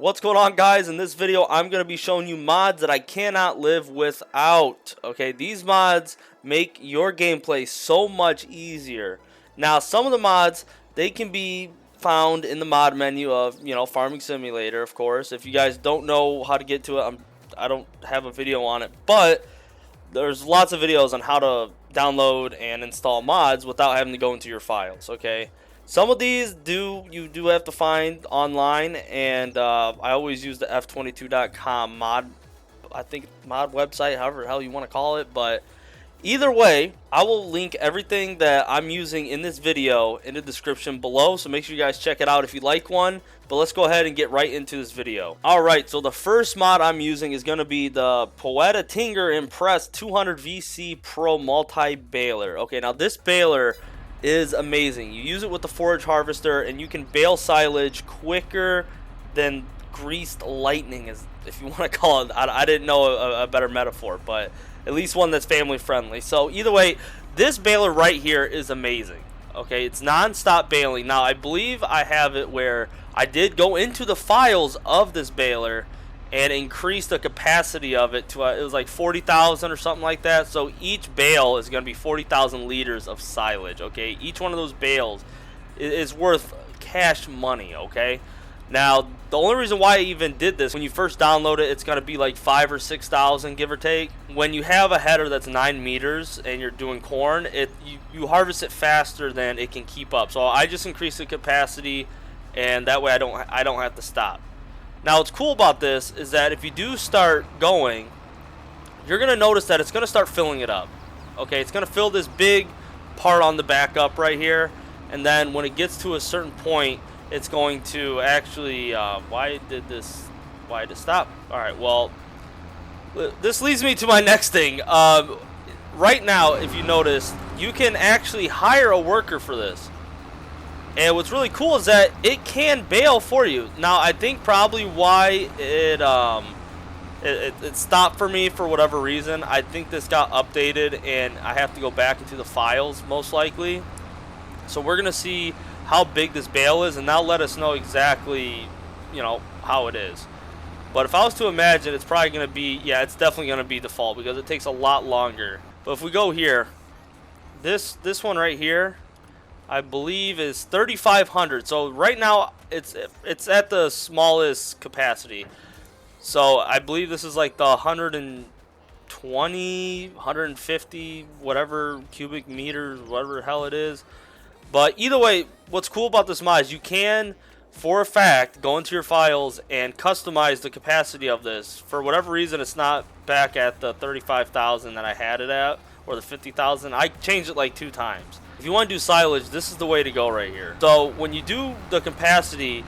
What's going on, guys? In this video I'm going to be showing you mods that I cannot live without. Okay, these mods make your gameplay so much easier. Now, some of the mods, they can be found in the mod menu of, Farming Simulator, of course. If you guys don't know how to get to it, I don't have a video on it, but there's lots of videos on how to download and install mods without having to go into your files, okay? Some of these you do have to find online, and I always use the f22.com mod, I think mod website, however the hell you want to call it. But either way, I will link everything that I'm using in this video in the description below, so make sure you guys check it out if you like one. But let's go ahead and get right into this video. Alright, so the first mod I'm using is going to be the Poettinger Impress 200 VC Pro Multi-Baler. Okay, now this baler is amazing. You use it with the forage harvester and you can bale silage quicker than greased lightning, if you want to call it. I didn't know a better metaphor, but at least one that's family friendly. So either way, this baler right here is amazing. Okay, it's non-stop baling. Now I believe I have it where I did go into the files of this baler and increase the capacity of it to it was like 40,000 or something like that. So each bale is going to be 40,000 liters of silage. Okay, each one of those bales is worth cash money. Okay, now the only reason why I even did this, when you first download it, it's going to be like 5,000 or 6,000, give or take. When you have a header that's 9 meters and you're doing corn, you harvest it faster than it can keep up. So I just increased the capacity, and that way I don't have to stop. Now, what's cool about this is that if you do start going, you're going to notice that it's going to start filling it up. Okay, it's going to fill this big part on the back up right here, and then when it gets to a certain point, it's going to actually, why did it stop? Alright, well, this leads me to my next thing. Right now, if you notice, you can actually hire a worker for this. And what's really cool is that it can bale for you. Now, I think probably why it stopped for me for whatever reason. I think this got updated, and I have to go back into the files most likely. So we're gonna see how big this bale is, and that'll let us know exactly, how it is. But if I was to imagine, it's probably gonna be, yeah, it's definitely gonna be default because it takes a lot longer. But if we go here, this one right here, I believe is 3,500. So right now it's at the smallest capacity. So I believe this is like the 120, 150, whatever cubic meters, whatever the hell it is. But either way, what's cool about this mod is you can, for a fact, go into your files and customize the capacity of this. For whatever reason, it's not back at the 35,000 that I had it at, or the 50,000. I changed it like 2 times. If you want to do silage, this is the way to go right here. So when you do the capacity,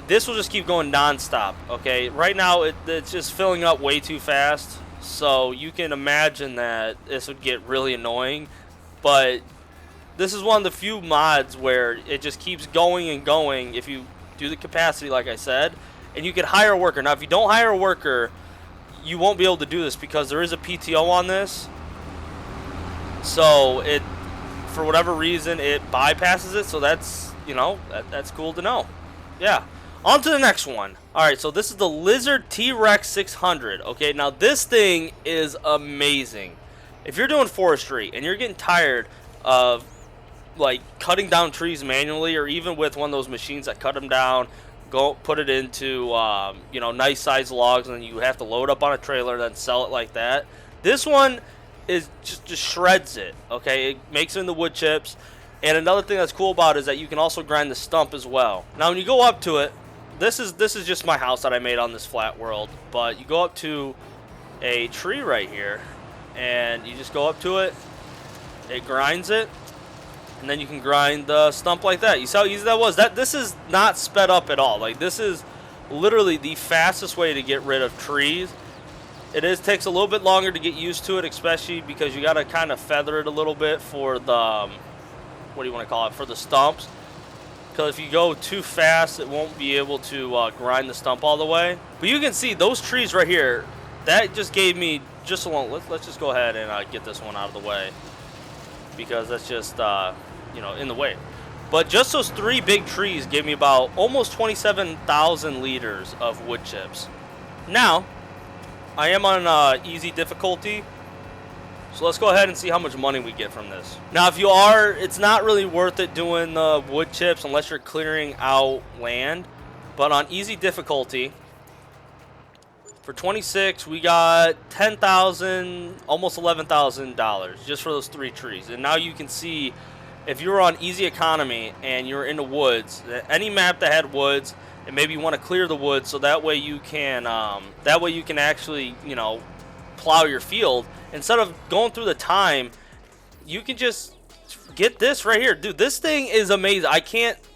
this will just keep going non-stop. Okay, right now it's just filling up way too fast. So you can imagine that this would get really annoying. But this is one of the few mods where it just keeps going and going if you do the capacity, like I said. And you can hire a worker. Now, if you don't hire a worker, you won't be able to do this because there is a PTO on this. So for whatever reason, it bypasses it. So that's, that's cool to know. Yeah. On to the next one. Alright, so this is the Lizard T-Rex 600. Okay, now this thing is amazing. If you're doing forestry and you're getting tired of like cutting down trees manually, or even with one of those machines that cut them down, go put it into nice sized logs, and then you have to load up on a trailer then sell it like that. This one is just shreds it. Okay, it makes it into wood chips. And another thing that's cool about it is that you can also grind the stump as well. Now when you go up to it, this is just my house that I made on this flat world, but you go up to a tree right here and you just go up to it, it grinds it, and then you can grind the stump like that. You see how easy that was? This is not sped up at all. Like, this is literally the fastest way to get rid of trees. It takes a little bit longer to get used to it, especially because you got to kind of feather it a little bit for the, what do you want to call it, for the stumps. Because if you go too fast, it won't be able to grind the stump all the way. But you can see those trees right here, that just gave me just a long, let's just go ahead and get this one out of the way. Because that's just, in the way. But just those 3 big trees gave me about almost 27,000 liters of wood chips. Now, I am on easy difficulty, so let's go ahead and see how much money we get from this. Now, if you are, it's not really worth it doing the wood chips unless you're clearing out land. But on easy difficulty, for 26, we got $10,000, almost $11,000 just for those 3 trees. And now you can see, if you were on easy economy and you're in the woods, any map that had woods, and maybe you want to clear the woods so that way you can actually, you know, plow your field instead of going through the time. You can just get this right here, dude. This thing is amazing.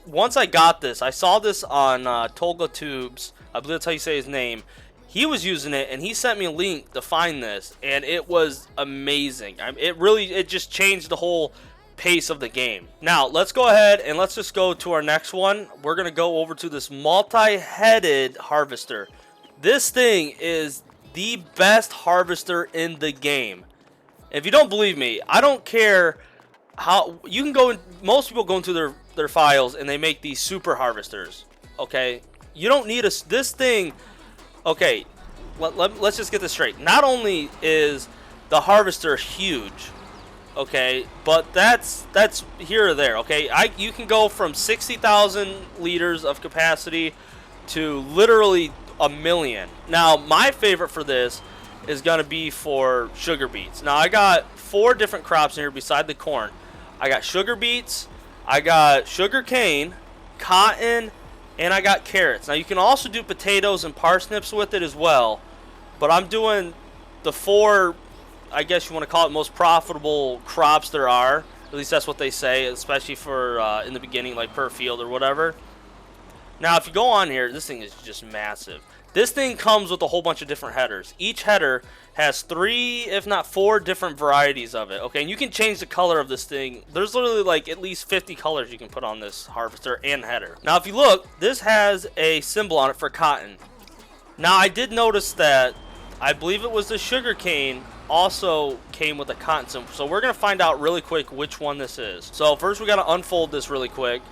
Once I got this, I saw this on Tolga Tubes, I believe that's how you say his name. He was using it and he sent me a link to find this, and it was amazing. It just changed the whole pace of the game. Now let's go ahead and let's just go to our next one. We're gonna go over to this multi-headed harvester. This thing is the best harvester in the game. If you don't believe me, I don't care how you can go in. Most people go into their files and they make these super harvesters. Okay, you don't need this thing. Okay, let's just get this straight. Not only is the harvester huge, okay, but that's here or there. Okay, you can go from 60,000 liters of capacity to literally a million. Now my favorite for this is gonna be for sugar beets. Now I got 4 different crops in here beside the corn. I got sugar beets, I got sugar cane, cotton, and I got carrots. Now you can also do potatoes and parsnips with it as well, but I'm doing the 4, I guess you want to call it, most profitable crops there are. At least that's what they say, especially for in the beginning, like per field or whatever. Now if you go on here, this thing is just massive. This thing comes with a whole bunch of different headers. Each header has 3, if not 4 different varieties of it. Okay, and you can change the color of this thing. There's literally like at least 50 colors you can put on this harvester and header. Now if you look, this has a symbol on it for cotton. Now I did notice that, I believe it was the sugar cane also came with a cotton symbol. So we're gonna find out really quick which one this is. So first we gotta unfold this really quick.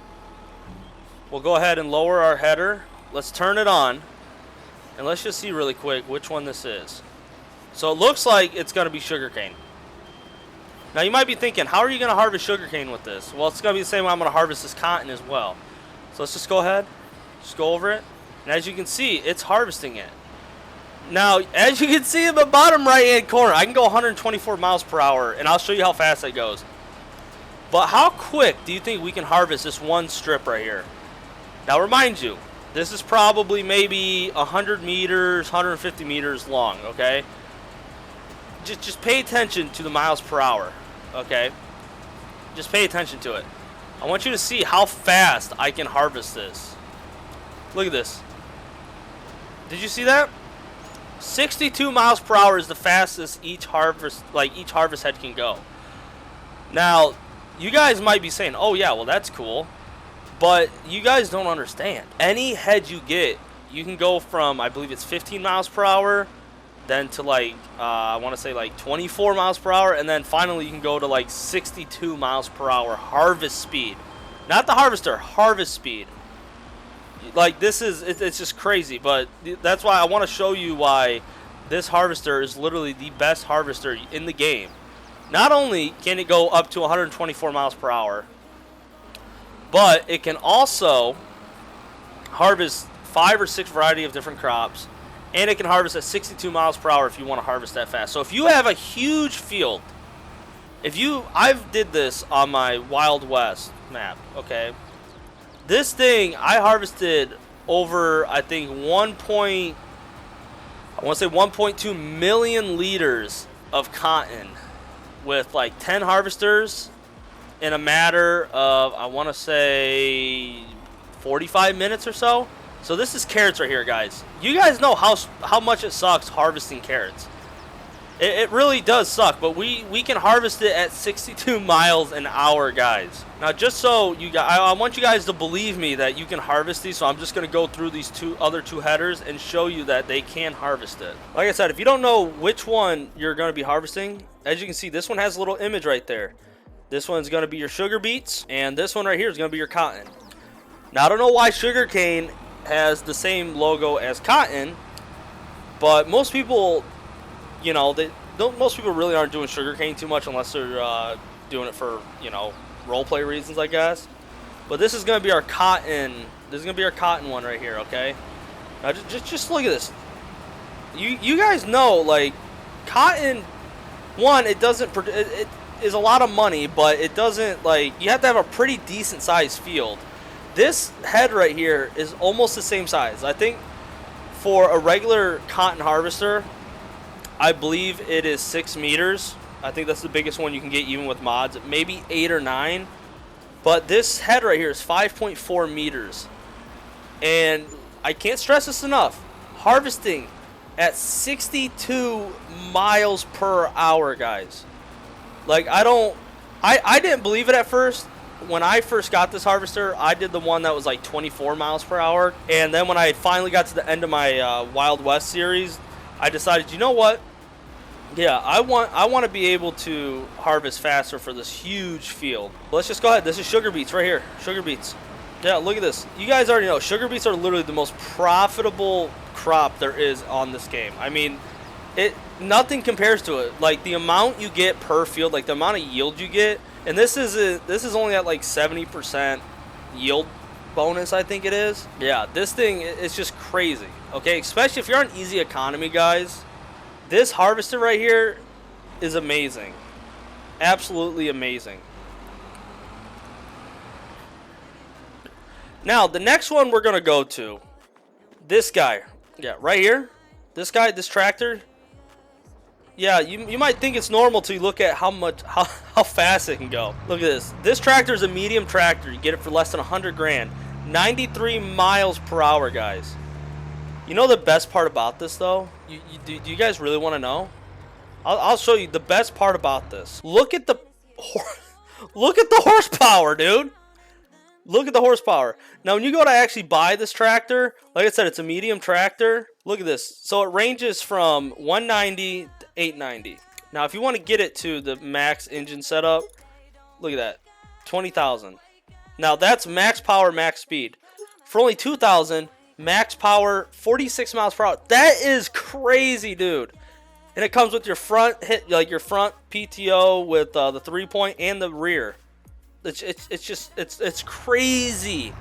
We'll go ahead and lower our header. Let's turn it on. And let's just see really quick which one this is. So it looks like it's going to be sugarcane. Now you might be thinking, how are you going to harvest sugarcane with this? Well, it's going to be the same way I'm going to harvest this cotton as well. So let's just go ahead, just go over it. And as you can see, it's harvesting it. Now, as you can see in the bottom right hand corner, I can go 124 miles per hour, and I'll show you how fast that goes. But how quick do you think we can harvest this one strip right here? Now remind you, this is probably maybe 100 meters, 150 meters long, okay? Just pay attention to the miles per hour, okay? Just pay attention to it. I want you to see how fast I can harvest this. Look at this. Did you see that? 62 miles per hour is the fastest each harvest head can go. Now, you guys might be saying, "Oh yeah, well that's cool." But you guys don't understand. Any head you get, you can go from, I believe it's 15 miles per hour, then to like, I want to say like 24 miles per hour, and then finally you can go to like 62 miles per hour harvest speed. Not the harvester, harvest speed. Like this is, it's just crazy, but that's why I want to show you why this harvester is literally the best harvester in the game. Not only can it go up to 124 miles per hour, but it can also harvest 5 or 6 variety of different crops, and it can harvest at 62 miles per hour if you want to harvest that fast. So if you have a huge field, I've did this on my Wild West map, okay? This thing, I harvested over, I think, 1.2 million liters of cotton with like 10 harvesters in a matter of, I want to say, 45 minutes or so. So this is carrots right here, guys. You guys know how much it sucks harvesting carrots. It really does suck, but we can harvest it at 62 miles an hour, guys. Now, just so you guys, I want you guys to believe me that you can harvest these, so I'm just going to go through these other two headers and show you that they can harvest it. Like I said, if you don't know which one you're going to be harvesting, as you can see, this one has a little image right there. This one's going to be your sugar beets, and this one right here is going to be your cotton. Now, I don't know why sugarcane has the same logo as cotton, but most people, you know, most people really aren't doing sugarcane too much unless they're doing it for, you know, role play reasons, I guess. But this is going to be our cotton. This is going to be our cotton one right here, okay? Now, just look at this. You guys know, like, cotton, one, it doesn't, it is a lot of money, but it doesn't, like, you have to have a pretty decent sized field. This head right here is almost the same size. I think for a regular cotton harvester, I believe it is 6 meters. I think that's the biggest one you can get even with mods. Maybe 8 or 9. But this head right here is 5.4 meters. And I can't stress this enough. Harvesting at 62 miles per hour, guys. Like, I didn't believe it at first. When I first got this harvester, I did the one that was like 24 miles per hour. And then when I finally got to the end of my Wild West series, I decided, you know what? Yeah, I want to be able to harvest faster for this huge field. Let's just go ahead. This is sugar beets right here. Sugar beets. Yeah, look at this. You guys already know sugar beets are literally the most profitable crop there is on this game. I mean, nothing compares to it. Like, the amount you get per field, like the amount of yield you get. And this is only at like 70% yield bonus, I think it is. Yeah, this thing is just crazy. Okay, especially if you're on easy economy, guys. This harvester right here is amazing. Absolutely amazing. Now, the next one we're going to go to, this guy. Yeah, right here. This guy, this tractor. Yeah, you might think it's normal to look at how fast it can go. Look at this. This tractor is a medium tractor. You get it for less than 100 grand. 93 miles per hour, guys. You know the best part about this, though? Do you guys really want to know? I'll show you the best part about this. Look at the horsepower, dude. Look at the horsepower. Now, when you go to actually buy this tractor, like I said, it's a medium tractor. Look at this. So it ranges from 190 to 890. Now, if you want to get it to the max engine setup, look at that. 20,000. Now, that's max power, max speed. For only 2,000, max power, 46 miles per hour. That is crazy, dude. And it comes with your front hit, like your front PTO with the 3-point and the rear. It's crazy.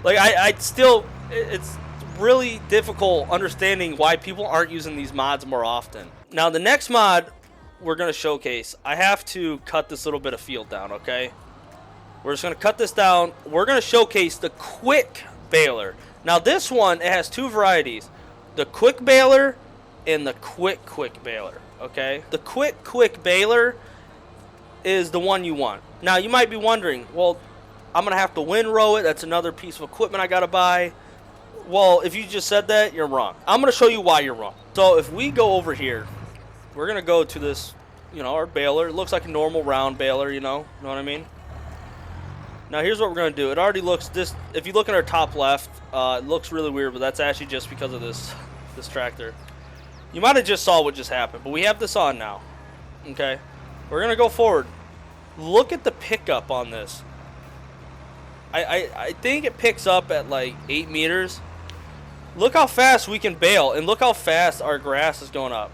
Like, it's really difficult understanding why people aren't using these mods more often. Now, the next mod we're going to showcase, I have to cut this little bit of field down, okay? We're just going to cut this down. We're going to showcase the QuickBaler. Now, this one, it has two varieties. The QuickBaler and the QuickBaler, okay? The QuickBaler is the one you want. Now, you might be wondering, well, I'm going to have to windrow it. That's another piece of equipment I got to buy. Well, if you just said that, you're wrong. I'm going to show you why you're wrong. So, if we go over here, we're going to go to this, you know, our baler. It looks like a normal round baler, you know what I mean? Now, here's what we're going to do. It already looks, if you look at our top left, it looks really weird, but that's actually just because of this tractor. You might have just saw what just happened, but we have this on now. Okay? We're going to go forward. Look at the pickup on this. I think it picks up at like 8 meters. Look how fast we can bale, and look how fast our grass is going up.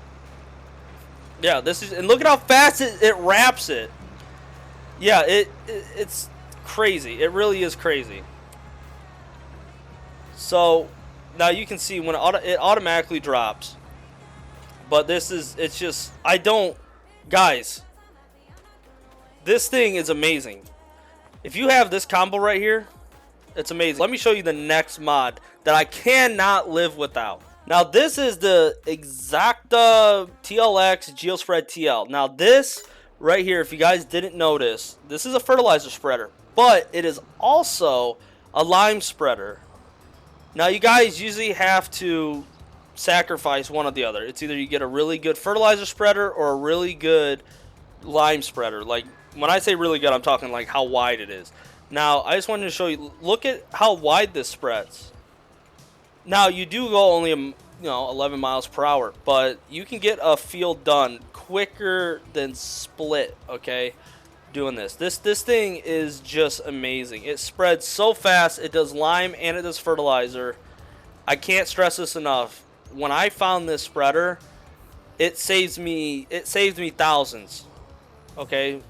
Yeah, and look at how fast it wraps it. Yeah, it's crazy. It really is crazy. So now you can see when it automatically drops. But it's just, guys, this thing is amazing. If you have this combo right here, it's amazing. Let me show you the next mod that I cannot live without. Now, this is the Exacta TLX Geospread TL. Now, this right here, if you guys didn't notice, this is a fertilizer spreader, but it is also a lime spreader. Now, you guys usually have to sacrifice one or the other. It's either you get a really good fertilizer spreader or a really good lime spreader. Like, when I say really good, I'm talking like how wide it is. Now, I just wanted to show you, look at how wide this spreads. Now, you do go only 11 miles per hour, but you can get a field done quicker than split, okay? doing this. This thing is just amazing. It spreads so fast. It does lime and it does fertilizer. I can't stress this enough. When I found this spreader, it saves me thousands. Okay?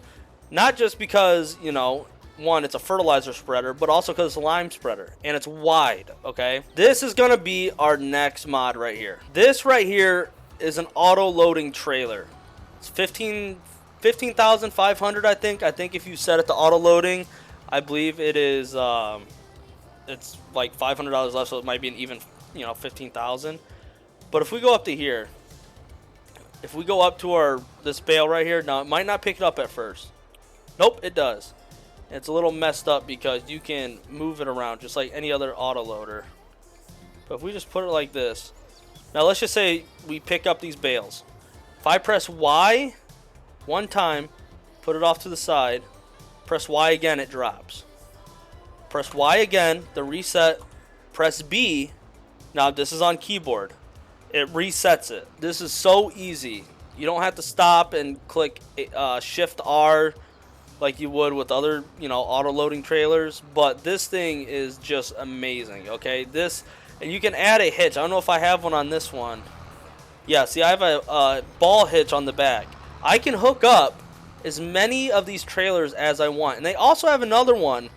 Not just because, you know, one, it's a fertilizer spreader, but also because it's a lime spreader and it's wide. Okay? This is going to be our next mod right here. This right here is an auto-loading trailer. It's 15,500, I think. I think if you set it to auto-loading, I believe it is it's like $500 less, so it might be an even, you know, 15,000. But if we go up to here, if we go up to this bale right here, now it might not pick it up at first. Nope, it does. It's a little messed up because you can move it around just like any other autoloader. But if we just put it like this, now let's just say we pick up these bales. If I press Y one time, put it off to the side, press Y again, it drops. Press Y again, the reset, press B. Now this is on keyboard. It resets it. This is so easy. You don't have to stop and click Shift R like you would with other, you know, auto-loading trailers. But this thing is just amazing, okay? And you can add a hitch. I don't know if I have one on this one. Yeah, see, I have a ball hitch on the back. I can hook up as many of these trailers as I want. And they also have another one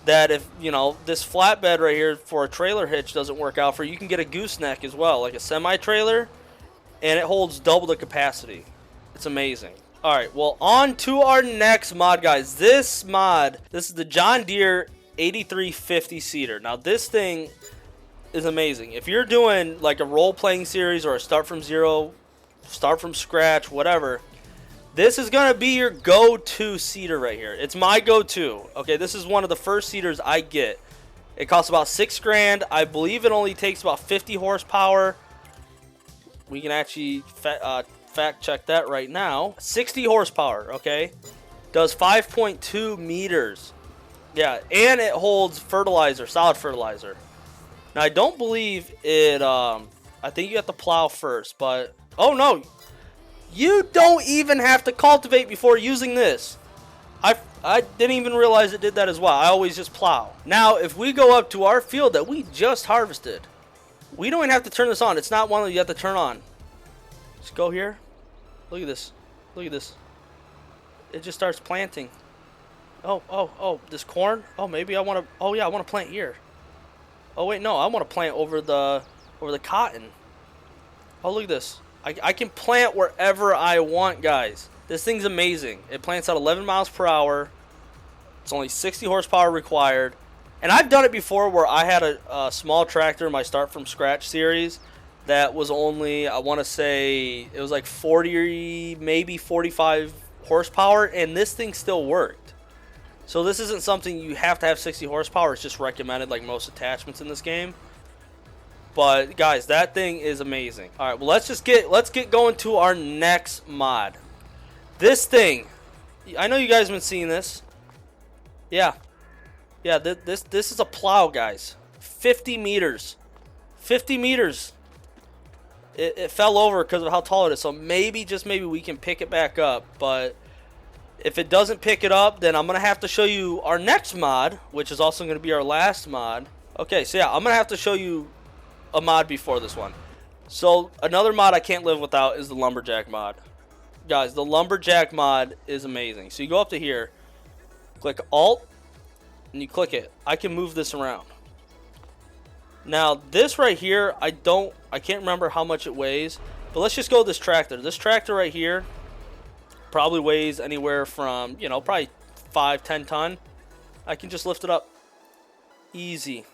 that if, you know, this flatbed right here for a trailer hitch doesn't work out for you, can get a gooseneck as well, like a semi-trailer, and it holds double the capacity. It's amazing. All right, well, on to our next mod, guys. This is the John Deere 8350 seeder. Now, this thing is amazing. If you're doing like a role-playing series or a start from zero, start from scratch, whatever, this is going to be your go-to seeder right here. It's my go-to. Okay, this is one of the first seeders I get. It costs about $6 grand. I believe it only takes about 50 horsepower. We can actually fact check that right now. 60 horsepower, okay? Does 5.2 meters. Yeah, and it holds fertilizer, solid fertilizer. Now, I don't believe it, I think you have to plow first, but, oh no. You don't even have to cultivate before using this. I didn't even realize it did that as well. I always just plow. Now, if we go up to our field that we just harvested, we don't even have to turn this on. It's not one that you have to turn on. Just go here. Look at this. Look at this. It just starts planting. Oh, this corn? Oh, maybe I want to, oh yeah, I want to plant here. Oh wait, no, I want to plant over the cotton. Oh, look at this. I can plant wherever I want, guys. This thing's amazing. It plants at 11 miles per hour. It's only 60 horsepower required. And I've done it before where I had a small tractor in my Start From Scratch series that was only, I want to say, it was like 40, maybe 45 horsepower, and this thing still worked. So this isn't something you have to have 60 horsepower. It's just recommended like most attachments in this game. But guys, that thing is amazing. All right, well let's get going to our next mod. This thing, I know you guys have been seeing this. Yeah, this is a plow, guys. 50 meters. 50 meters. It fell over because of how tall it is. So maybe, just maybe, we can pick it back up. But if it doesn't pick it up, then I'm gonna have to show you our next mod, which is also gonna be our last mod. Okay, so yeah, I'm gonna have to show you a mod before this one. So another mod I can't live without is the LumberJack mod. Guys, the LumberJack mod is amazing. So you go up to here, click Alt, and you click it. I can move this around. Now this right here, I can't remember how much it weighs, but let's just go with this tractor. This tractor right here probably weighs anywhere from, you know, probably 5-10 ton. I can just lift it up easy.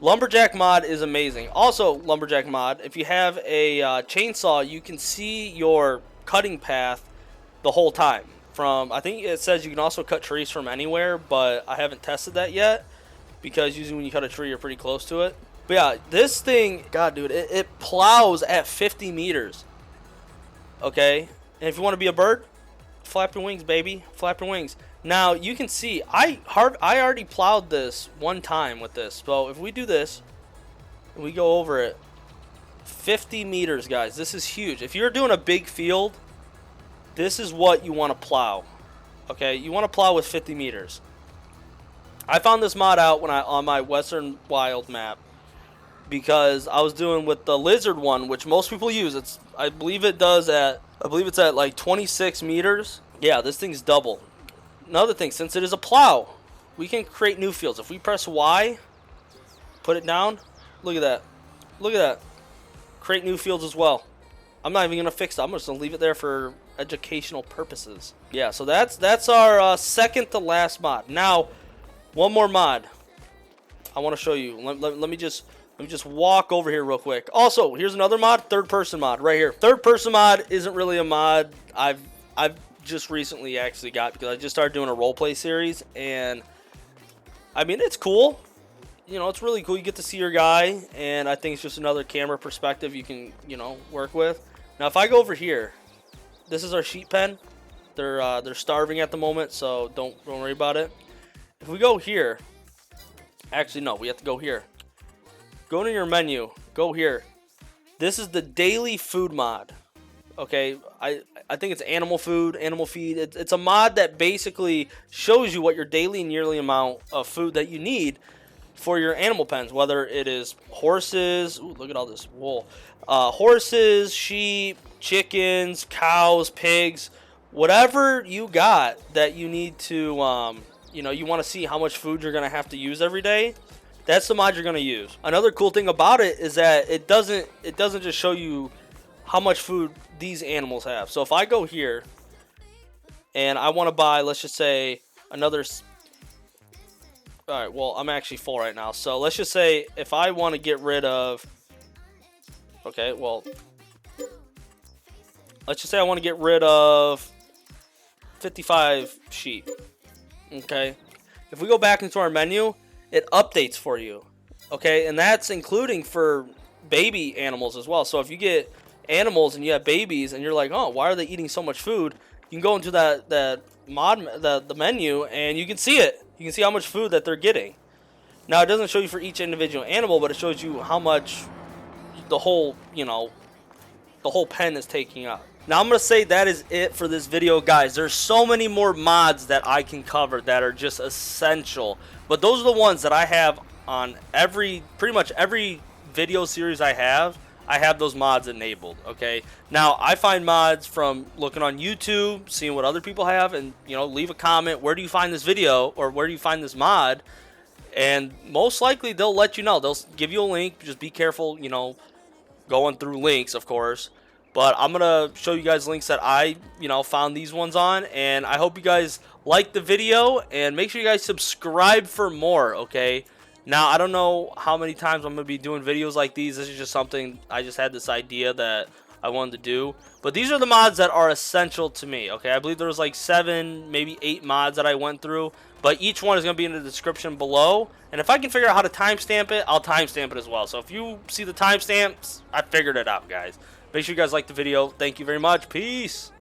LumberJack mod is amazing. Also, LumberJack mod, if you have a chainsaw, you can see your cutting path the whole time. I think it says you can also cut trees from anywhere, but I haven't tested that yet because usually when you cut a tree, you're pretty close to it. But yeah, this thing, God, dude, it plows at 50 meters. Okay, and if you want to be a bird, flap your wings, baby, flap your wings. Now, you can see, I already plowed this one time with this. So, if we do this, and we go over it, 50 meters, guys. This is huge. If you're doing a big field, this is what you want to plow. Okay, you want to plow with 50 meters. I found this mod out when on my Western Wild map because I was doing with the lizard one, which most people use. I believe it's at like 26 meters. Yeah, this thing's double. Another thing, since it is a plow, we can create new fields. If we press Y, put it down, look at that. Look at that. Create new fields as well. I'm not even going to fix it. I'm just going to leave it there for educational purposes. Yeah, so that's our second to last mod. Now, one more mod I want to show you. Let me just walk over here real quick. Also, here's another mod, third person mod right here. Third person mod isn't really a mod. I've just recently actually got because I just started doing a roleplay series, and I mean, it's cool. You know, it's really cool. You get to see your guy, and I think it's just another camera perspective you can, you know, work with. Now, if I go over here, this is our sheep pen. They're starving at the moment, so don't worry about it. If we go here, actually no, we have to go here. Go to your menu. Go here. This is the daily food mod. Okay, I think it's animal food, animal feed. It's a mod that basically shows you what your daily and yearly amount of food that you need for your animal pens, whether it is horses. Ooh, look at all this wool. Horses, sheep, chickens, cows, pigs, whatever you got that you need to, you know, you want to see how much food you're going to have to use every day. That's the mod you're going to use. Another cool thing about it is that it doesn't just show you how much food these animals have. So if I go here and I want to buy, let's just say another. All right, well, I'm actually full right now. So let's just say if I want to get rid of, okay, well, let's just say I want to get rid of 55 sheep. Okay, if we go back into our menu, it updates for you. Okay, and that's including for baby animals as well. So if you get animals and you have babies and you're like, oh, why are they eating so much food? You can go into the menu and you can see it. You can see how much food that they're getting. Now, it doesn't show you for each individual animal, but it shows you how much the whole, you know, the whole pen is taking up. Now, I'm going to say that is it for this video, guys. There's so many more mods that I can cover that are just essential. But those are the ones that I have on pretty much every video series I have those mods enabled, okay? Now, I find mods from looking on YouTube, seeing what other people have, and, you know, leave a comment. Where do you find this video, or where do you find this mod? And most likely, they'll let you know. They'll give you a link. Just be careful, you know, going through links, of course. But I'm going to show you guys links that I, you know, found these ones on. And I hope you guys like the video, and make sure you guys subscribe for more, okay? Now, I don't know how many times I'm going to be doing videos like these. This is just something, I just had this idea that I wanted to do. But these are the mods that are essential to me, okay? I believe there was like 7, maybe 8 mods that I went through. But each one is going to be in the description below. And if I can figure out how to timestamp it, I'll timestamp it as well. So if you see the timestamps, I figured it out, guys. Make sure you guys like the video. Thank you very much. Peace.